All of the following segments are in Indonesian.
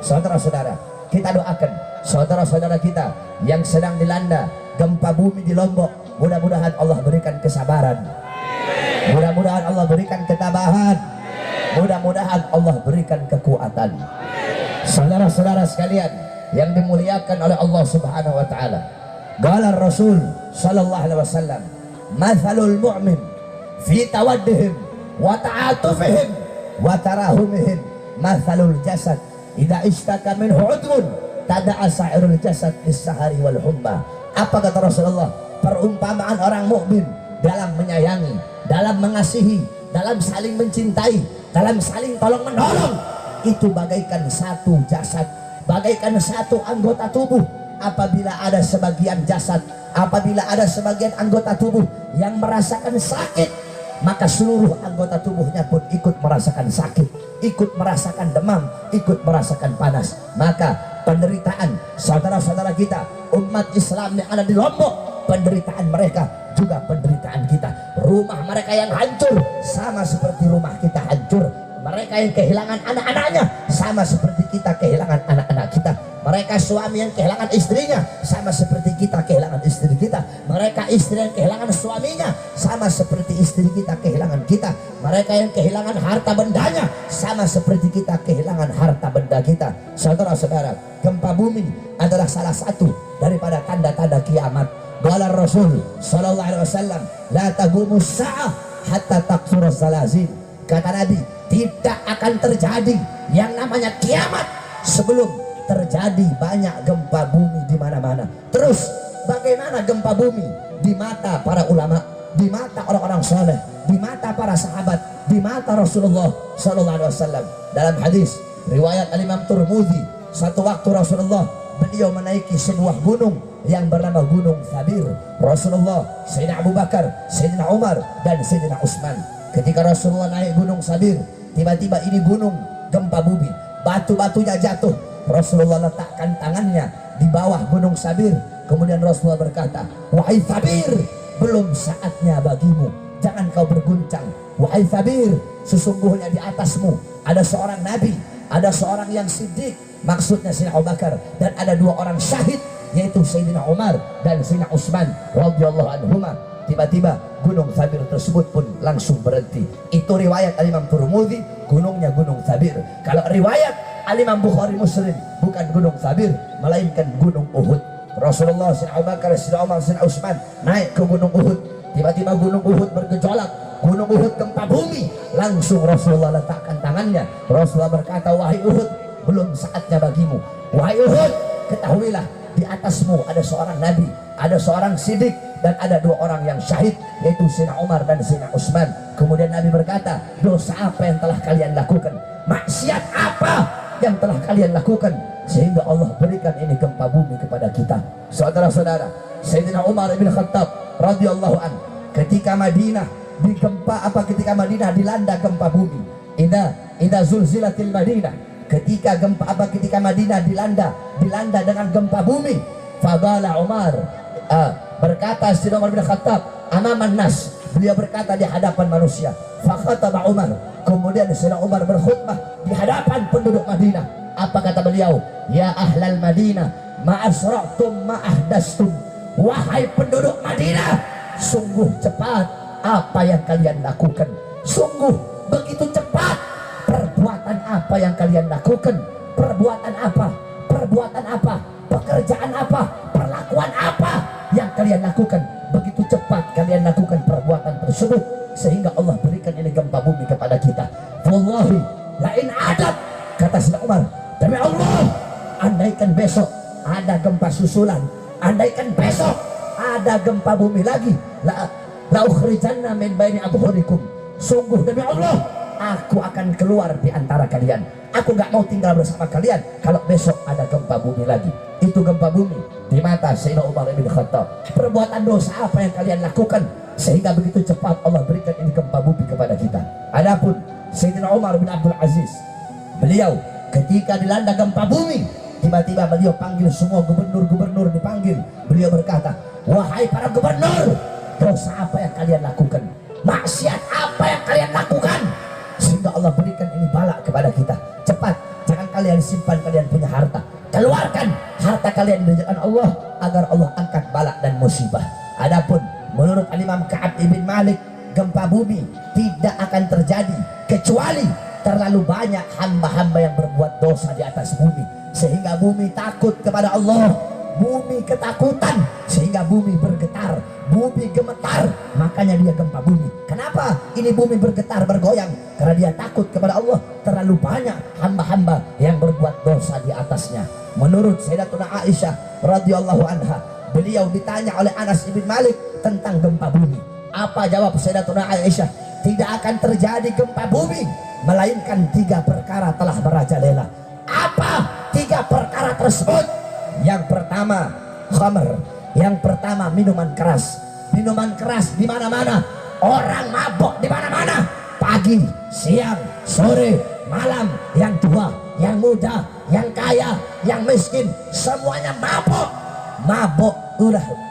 Saudara-saudara, kita doakan saudara-saudara kita yang sedang dilanda gempa bumi di Lombok. Mudah-mudahan Allah berikan kesabaran, mudah-mudahan Allah berikan ketabahan, mudah-mudahan Allah berikan kekuatan. Saudara-saudara sekalian yang dimuliakan oleh Allah Subhanahu wa taala, qala Rasul sallallahu alaihi wasallam, mathalul mu'min fi tawaddihim wa ta'atufihim wa tarahumihim mathalul jasad idza ishtaka minhu 'udwun tada'a sa'irul jasad bis-sahari wal humma. Apa kata Rasulullah? Perumpamaan orang mukmin dalam menyayangi, dalam mengasihi, dalam saling mencintai, dalam saling tolong menolong, itu bagaikan satu jasad, bagaikan satu anggota tubuh. Apabila ada sebagian jasad, apabila ada sebagian anggota tubuh yang merasakan sakit, maka seluruh anggota tubuhnya pun ikut merasakan sakit, ikut merasakan demam, ikut merasakan panas. Maka penderitaan saudara-saudara kita umat Islam yang ada di Lombok, penderitaan mereka juga penderitaan kita. Rumah mereka yang hancur sama seperti rumah kita hancur. Mereka yang kehilangan anak-anaknya sama seperti kita kehilangan anak-anak kita. Mereka suami yang kehilangan istrinya sama seperti kita kehilangan istri kita. Mereka istri yang kehilangan suaminya sama seperti istri kita kehilangan kita. Mereka yang kehilangan harta bendanya sama seperti kita kehilangan harta benda kita. Saudara-saudara, gempa bumi adalah salah satu daripada tanda-tanda kiamat. Qala Rasul sallallahu alaihi wasallam, la taqumu as-sa'ah hatta taqsura zalazil. Kata Nabi, tidak akan terjadi yang namanya kiamat sebelum terjadi banyak gempa bumi di mana-mana. Terus bagaimana gempa bumi di mata para ulama, di mata orang-orang soleh, di mata para sahabat, di mata Rasulullah sallallahu alaihi wasallam? Dalam hadis riwayat Imam Tirmidzi, satu waktu Rasulullah beliau menaiki sebuah gunung yang bernama Gunung Thabir. Rasulullah, Sayyidina Abu Bakar, Sayyidina Umar dan Sayyidina Utsman. Ketika Rasulullah naik Gunung Thabir, tiba-tiba ini gunung gempa bumi, batu-batunya jatuh. Rasulullah letakkan tangannya di bawah Gunung Thabir. Kemudian Rasulullah berkata, wahai Thabir, belum saatnya bagimu, jangan kau berguncang. Wahai Thabir, sesungguhnya di atasmu ada seorang nabi, ada seorang yang siddiq, maksudnya Sayyidina Abu Bakar, dan ada dua orang syahid, yaitu Sayyidina Umar dan Sayyidina Utsman radhiyallahu anhuma. Tiba-tiba gunung Thabir tersebut pun langsung berhenti. Itu riwayat Imam Tirmidzi, gunungnya Gunung Thabir. Kalau riwayat Imam Bukhari Muslim, bukan Gunung Thabir, melainkan Gunung Uhud. Rasulullah, Sayyidina Abu Bakar, Sayyidina Umar, Sayyidina Utsman naik ke Gunung Uhud. Tiba-tiba Gunung Uhud bergejolak, Gunung Uhud gempa bumi. Langsung Rasulullah letakkan tangannya. Rasulullah berkata, wahai Uhud, belum saatnya bagimu. Wahai Uhud, ketahuilah di atasmu ada seorang nabi, ada seorang siddiq, dan ada dua orang yang syahid, yaitu Sayyidina Umar dan Sayyidina Utsman. Kemudian Nabi berkata, dosa apa yang telah kalian lakukan? Maksiat apa yang telah kalian lakukan sehingga Allah berikan ini gempa bumi kepada kita? Saudara-saudara, Sayyidina Umar bin Khattab radhiyallahu an, ketika Madinah digempa ketika Madinah dilanda gempa bumi, idza zulzilatil Madinah, ketika ketika Madinah dilanda dengan gempa bumi, fadala Umar, berkata Sayyidina Umar bin Khattab amaman nas, beliau berkata di hadapan manusia, fakhataba Umar, kemudian Sayyidina Umar berkhutbah di hadapan penduduk Madinah. Apa kata beliau? Ya ahlal Madinah, ma'asra'tum ma'ahdastum, wahai penduduk Madinah, sungguh cepat apa yang kalian lakukan, sungguh begitu cepat perbuatan apa yang kalian lakukan. Perbuatan apa? Perbuatan apa? Pekerjaan apa? Perlakuan apa yang kalian lakukan? Begitu cepat kalian lakukan perbuatan tersebut sehingga Allah berikan ini gempa bumi kepada kita. Wallahi lain adat, kata Sayyidina Umar, demi Allah, andaikan besok ada gempa susulan, andaikan besok ada gempa bumi lagi, la ukhrijanna min baini adhurikum, sungguh demi Allah, aku akan keluar di antara kalian. Aku gak mau tinggal bersama kalian kalau besok ada gempa bumi lagi. Itu gempa bumi di mata Sayyidina Umar bin Khattab. Perbuatan dosa apa yang kalian lakukan sehingga begitu cepat Allah berikan ini gempa bumi kepada kita? Adapun Sayyidina Umar bin Abdul Aziz, beliau ketika dilanda gempa bumi, tiba-tiba beliau panggil semua gubernur-gubernur, dipanggil. Beliau berkata, wahai para gubernur, dosa apa yang kalian lakukan? Maksiat apa yang kalian lakukan sehingga Allah berikan ini bala kepada kita? Cepat, jangan kalian simpan, kalian keluarkan harta kalian di jalan Allah agar Allah angkat bala dan musibah. Adapun menurut Imam Ka'ab ibn Malik, gempa bumi tidak akan terjadi kecuali terlalu banyak hamba-hamba yang berbuat dosa di atas bumi, sehingga bumi takut kepada Allah, bumi ketakutan sehingga bumi bergetar, bumi gemetar, makanya dia gempa bumi. Kenapa ini bumi bergetar bergoyang? Karena dia takut kepada Allah, terlalu banyak hamba-hamba yang berbuat dosa di atasnya. Menurut Sayyidatuna Aisyah radhiyallahu anha, beliau ditanya oleh Anas ibn Malik tentang gempa bumi. Apa jawab Sayyidatuna Aisyah? Tidak akan terjadi gempa bumi melainkan 3 perkara telah merajalela. Apa 3 perkara tersebut? Yang pertama khamr, yang pertama minuman keras. Minuman keras di mana-mana, orang mabok di mana-mana, pagi, siang, sore, malam, yang tua, yang muda, yang kaya, yang miskin, semuanya mabok. Mabok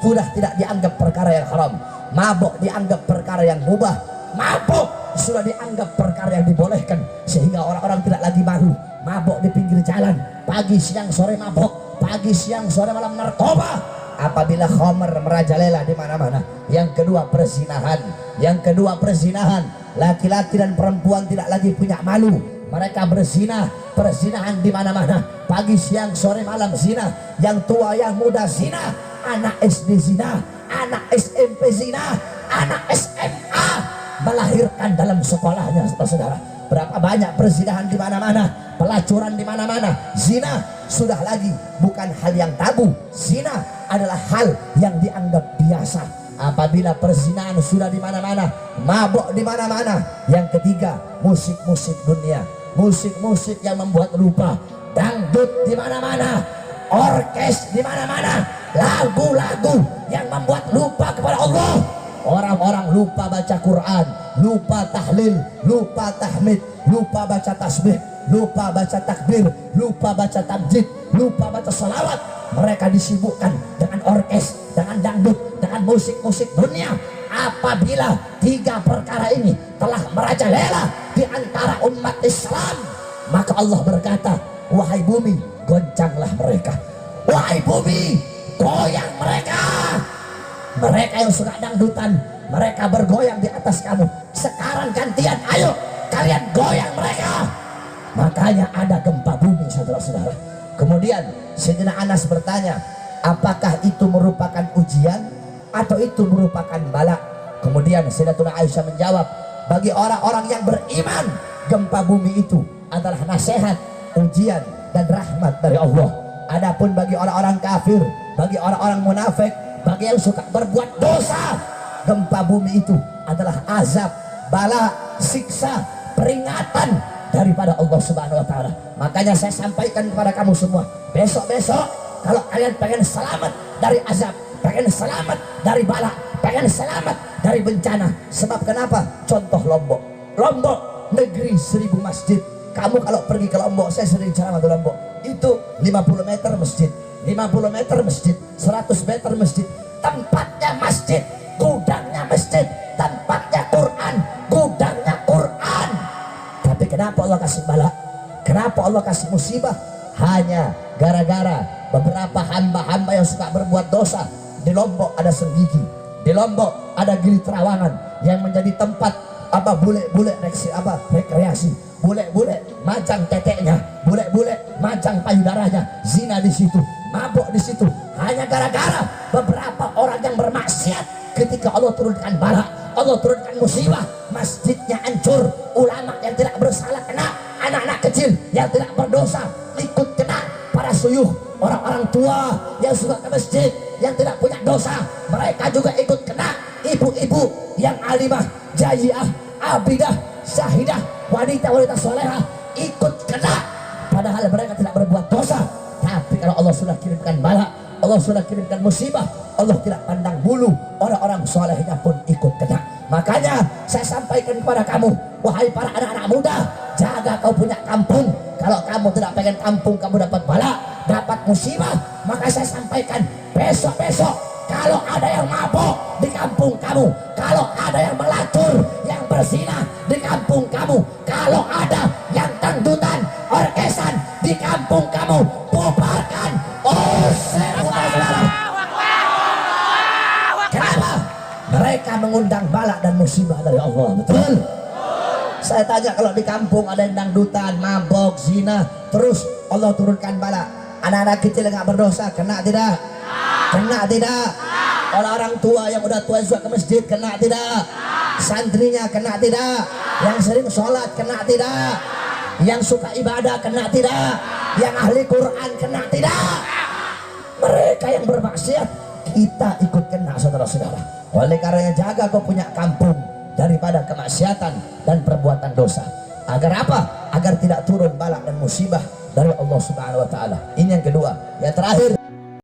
sudah tidak dianggap perkara yang haram, mabok dianggap perkara yang mubah, mabok sudah dianggap perkara yang dibolehkan, sehingga orang-orang tidak lagi malu mabok di pinggir jalan, pagi siang sore mabok, pagi siang sore malam narkoba. Apabila khamr merajalela di mana-mana. Yang kedua perzinahan, yang kedua perzinahan, laki-laki dan perempuan tidak lagi punya malu, mereka berzina, perzinahan di mana-mana, pagi siang sore malam zina, yang tua yang muda zina, anak SD zina, anak SMP zina, anak SMA melahirkan dalam sekolahnya, saudara. Berapa banyak perzinahan di mana-mana, pelacuran di mana-mana, zina sudah lagi bukan hal yang tabu, zina adalah hal yang dianggap biasa. Apabila perzinahan sudah di mana-mana, mabok di mana-mana. Yang ketiga, musik-musik dunia, musik-musik yang membuat lupa, dangdut di mana-mana, orkes di mana-mana, lagu-lagu yang membuat lupa kepada Allah. Orang-orang lupa baca Quran, lupa tahlil, lupa tahmid, lupa baca tasbih, lupa baca takbir, lupa baca tamjid, lupa baca salawat. Mereka disibukkan dengan orkes, dengan dangdut, dengan musik-musik dunia. Apabila 3 perkara ini telah merajalela di antara umat Islam, maka Allah berkata, wahai bumi, goncanglah mereka, wahai bumi, goyang mereka. Mereka yang suka dangdutan, mereka bergoyang di atas kamu. Sekarang gantian, ayo kalian goyang mereka. Makanya ada gempa bumi, saudara-saudara. Kemudian Sayyidina Anas bertanya, apakah itu merupakan ujian atau itu merupakan bala? Kemudian Sayyidatuna Aisyah menjawab, bagi orang-orang yang beriman, gempa bumi itu adalah nasihat, ujian, dan rahmat dari Allah. Adapun bagi orang-orang kafir, bagi orang-orang munafik, bagi yang suka berbuat dosa, gempa bumi itu adalah azab, bala, siksa, peringatan daripada Allah Subhanahu wa Ta'ala. Makanya saya sampaikan kepada kamu semua, besok-besok kalau kalian pengen selamat dari azab, pengen selamat dari bala, pengen selamat dari bencana. Sebab kenapa? Contoh Lombok. Lombok negeri 1000 masjid. Kamu kalau pergi ke Lombok, saya sering ceramah di Lombok, itu 50 meter masjid, 50 meter masjid, 100 meter masjid, tempatnya masjid, gudangnya masjid, tempatnya Quran, gudangnya Quran. Tapi kenapa Allah kasih bala? Kenapa Allah kasih musibah? Hanya gara-gara beberapa hamba-hamba yang suka berbuat dosa. Di Lombok ada Senggigi, di Lombok ada Gili Trawangan yang menjadi tempat bule-bule rekreasi, bule-bule majang teteknya, bule-bule majang payudaranya, zina di situ, mabuk di situ. Hanya gara-gara beberapa orang yang bermaksiat. Ketika Allah turunkan bala, Allah turunkan musibah, masjidnya hancur, ulama yang tidak bersalah kena, anak-anak kecil yang tidak berdosa ikut kena, para suyuh, orang-orang tua yang suka ke masjid yang tidak punya dosa, mereka juga ikut kena, ibu-ibu yang alimah, jayyiah, abidah, syahidah, wanita-wanita soleha ikut kena, padahal mereka tidak berbuat dosa. Tapi kalau Allah sudah kirimkan bala, Allah sudah kirimkan musibah, Allah tidak pandang bulu, orang-orang solehnya pun ikut kena. Makanya saya sampaikan kepada kamu, wahai para anak-anak muda, jaga kau punya kampung. Kalau kamu tidak pengen kampung kamu dapat bala, dapat musibah, maka saya sampaikan, besok-besok kalau ada yang mabok di kampung kamu, kalau ada yang melacur, yang berzina di kampung kamu, kalau ada yang dangdutan, orkesan di kampung kamu, bubarkan dari Allah. Betul? Saya tanya, kalau di kampung ada yang dangdutan, mabok, zina, terus Allah turunkan bala, anak-anak kecil yang nggak berdosa kena tidak? Kena tidak? Orang tua yang udah tua juga ke masjid kena tidak? Santrinya kena tidak? Yang sering sholat kena tidak? Yang suka ibadah kena tidak? Yang ahli Quran kena tidak? Mereka yang bermaksiat kita ikut kena, saudara-saudara. Oleh karenanya jaga kau punya kampung daripada kemaksiatan dan perbuatan dosa. Agar apa? Agar tidak turun bala dan musibah dari Allah Subhanahu wa taala. Ini yang kedua. Yang terakhir,